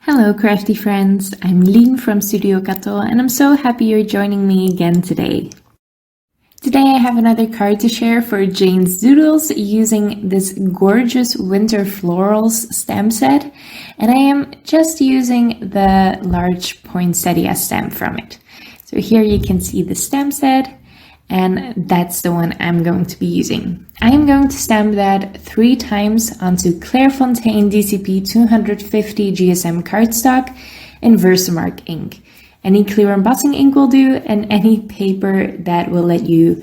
Hello crafty friends, I'm Lien from Studio Kato and I'm so happy you're joining me again today. Today I have another card to share for Jane's Doodles using this gorgeous Winter Florals stamp set, and I am just using the large poinsettia stamp from it. So here you can see the stamp set, and that's the one I'm going to be using. I am going to stamp that 3 times onto Clairefontaine DCP 250 GSM cardstock in Versamark ink. Any clear embossing ink will do, and any paper that will let you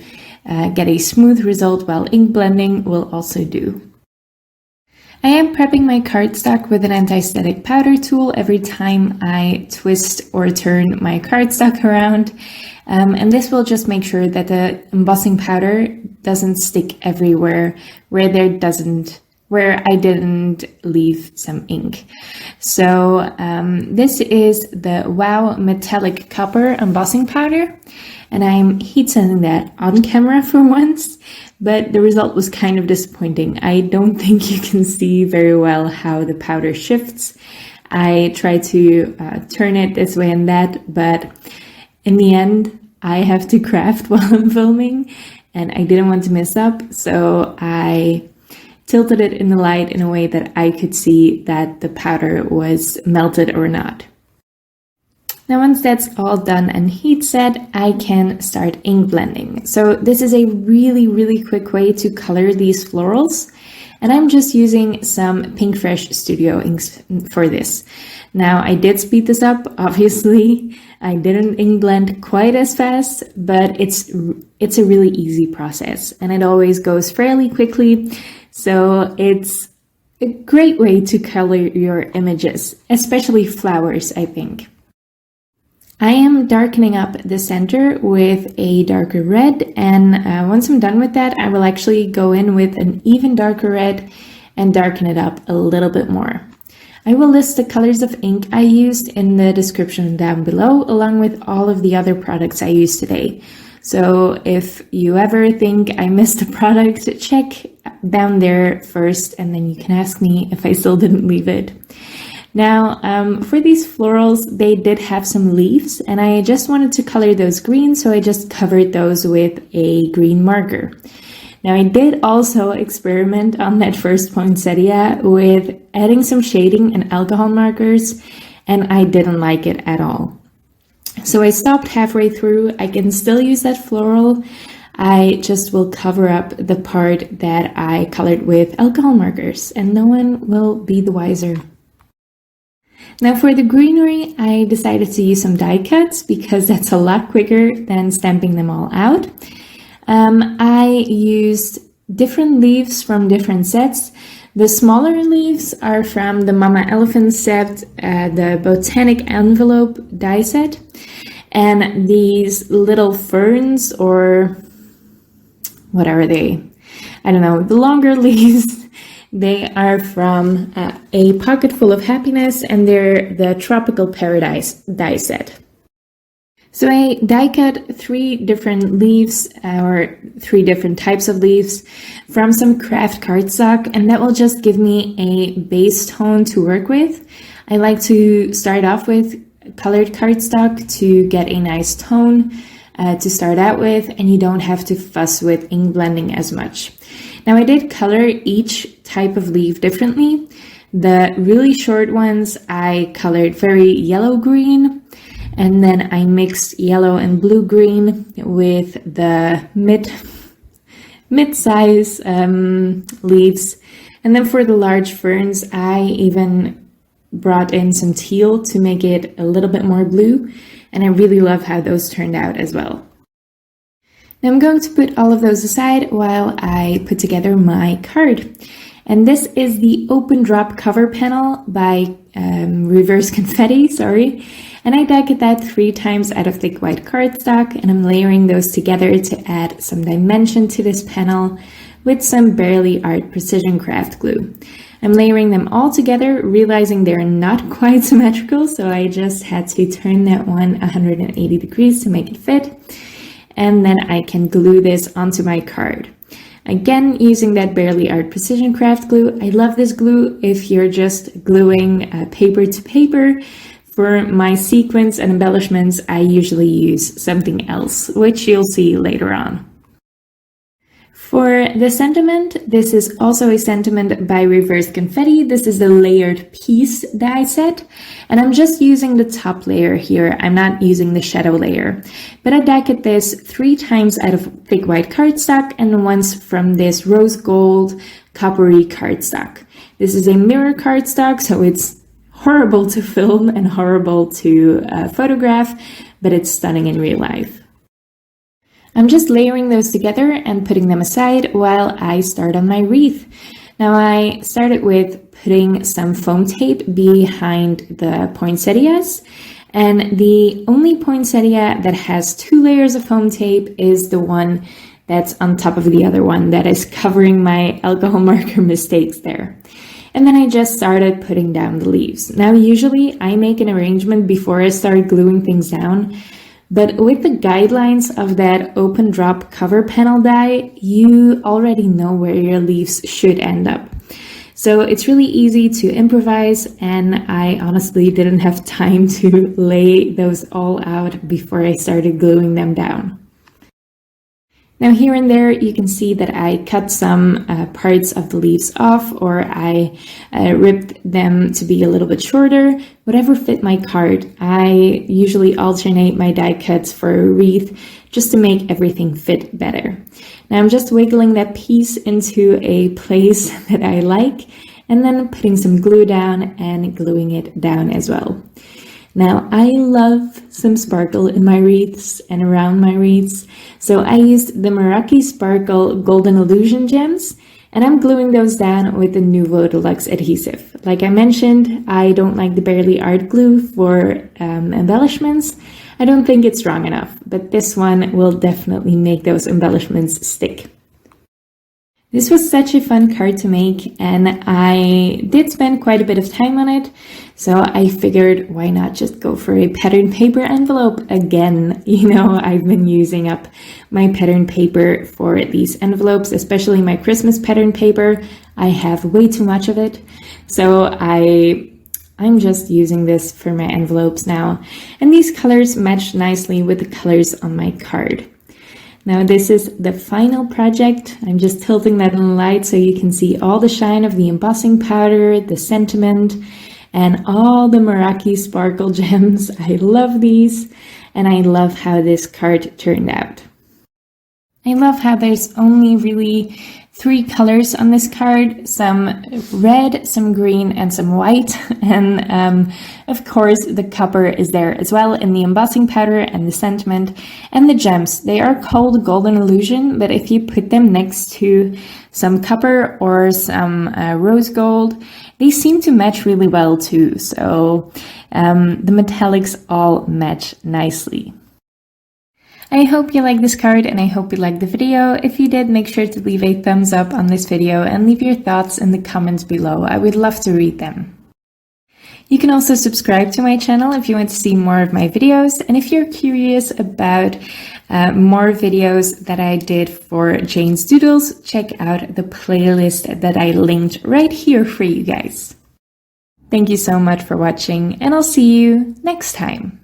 get a smooth result while ink blending will also do. I am prepping my cardstock with an anti-static powder tool every time I twist or turn my cardstock around. And this will just make sure that the embossing powder doesn't stick everywhere where I didn't leave some ink. So this is the Wow Metallic Copper embossing powder, and I'm heat sending that on camera for once, but the result was kind of disappointing. I don't think you can see very well how the powder shifts. I tried to turn it this way and that, but in the end, I have to craft while I'm filming, and I didn't want to mess up, so I tilted it in the light in a way that I could see that the powder was melted or not. Now once that's all done and heat set, I can start ink blending. So this is a really quick way to color these florals, and I'm just using some Pinkfresh Studio inks for this. Now I did speed this up, obviously. I didn't ink blend quite as fast, but it's a really easy process and it always goes fairly quickly. So it's a great way to color your images, especially flowers, I think. I am darkening up the center with a darker red, and once I'm done with that, I will actually go in with an even darker red and darken it up a little bit more. I will list the colors of ink I used in the description down below, along with all of the other products I used today. So if you ever think I missed a product, check down there first, and then you can ask me if I still didn't leave it. Now, for these florals, they did have some leaves, and I just wanted to color those green, so I just covered those with a green marker. Now, I did also experiment on that first poinsettia with adding some shading and alcohol markers, and I didn't like it at all. So I stopped halfway through. I can still use that floral. I just will cover up the part that I colored with alcohol markers, and no one will be the wiser. Now for the greenery, I decided to use some die cuts because that's a lot quicker than stamping them all out. I used different leaves from different sets. The smaller leaves are from the Mama Elephant set, the Botanic envelope die set, and these little ferns, or what are they? I don't know, the longer leaves, they are from A Pocket Full of Happiness, and they're the Tropical Paradise die set. So I die cut 3 different leaves, or 3 different types of leaves from some craft cardstock, and that will just give me a base tone to work with. I like to start off with colored cardstock to get a nice tone to start out with, and you don't have to fuss with ink blending as much. Now I did color each type of leaf differently. The really short ones I colored very yellow-green, and then I mixed yellow and blue-green with the mid-size leaves. And then for the large ferns, I even brought in some teal to make it a little bit more blue, and I really love how those turned out as well. Now I'm going to put all of those aside while I put together my card. And this is the Open Drop cover panel by Reverse Confetti, and I die cut that 3 times out of thick white cardstock, and I'm layering those together to add some dimension to this panel with some Barely Art Precision Craft glue. I'm layering them all together, realizing they're not quite symmetrical, so I just had to turn that one 180 degrees to make it fit, and then I can glue this onto my card. Again, using that Barely Art Precision Craft glue. I love this glue if you're just gluing paper to paper. For my sequins and embellishments, I usually use something else, which you'll see later on. For the sentiment, this is also a sentiment by Reverse Confetti. This is the layered piece die set, and I'm just using the top layer here. I'm not using the shadow layer, but I die cut this 3 times out of thick white cardstock and once from this rose gold coppery cardstock. This is a mirror cardstock, so it's horrible to film and horrible to photograph, but it's stunning in real life. I'm just layering those together and putting them aside while I start on my wreath. Now I started with putting some foam tape behind the poinsettias, and the only poinsettia that has 2 layers of foam tape is the one that's on top of the other one that is covering my alcohol marker mistakes there. And then I just started putting down the leaves. Now, usually I make an arrangement before I start gluing things down, but with the guidelines of that open drop cover panel die, you already know where your leaves should end up. So it's really easy to improvise, and I honestly didn't have time to lay those all out before I started gluing them down. Now here and there you can see that I cut some parts of the leaves off, or I ripped them to be a little bit shorter, whatever fit my card. I usually alternate my die cuts for a wreath just to make everything fit better. Now I'm just wiggling that piece into a place that I like, and then putting some glue down and gluing it down as well. Now, I love some sparkle in my wreaths and around my wreaths, so I used the Meraki Sparkle Golden Illusion gems, and I'm gluing those down with the Nuvo Deluxe adhesive. Like I mentioned, I don't like the Barely Art glue for embellishments. I don't think it's strong enough, but this one will definitely make those embellishments stick. This was such a fun card to make, and I did spend quite a bit of time on it, so I figured why not just go for a pattern paper envelope again. You know, I've been using up my pattern paper for these envelopes, especially my Christmas pattern paper. I have way too much of it, so I'm just using this for my envelopes now, and these colors match nicely with the colors on my card. Now this is the final project. I'm just tilting that in the light so you can see all the shine of the embossing powder, the sentiment, and all the Meraki sparkle gems. I love these, and I love how this card turned out. I love how there's only really 3 colors on this card, some red, some green, and some white. And of course, the copper is there as well in the embossing powder and the sentiment. And the gems, they are called Golden Illusion, but if you put them next to some copper or some rose gold, they seem to match really well too. So the metallics all match nicely. I hope you like this card, and I hope you liked the video. If you did, make sure to leave a thumbs up on this video and leave your thoughts in the comments below. I would love to read them. You can also subscribe to my channel if you want to see more of my videos, and if you're curious about more videos that I did for Jane's Doodles, check out the playlist that I linked right here for you guys. Thank you so much for watching, and I'll see you next time.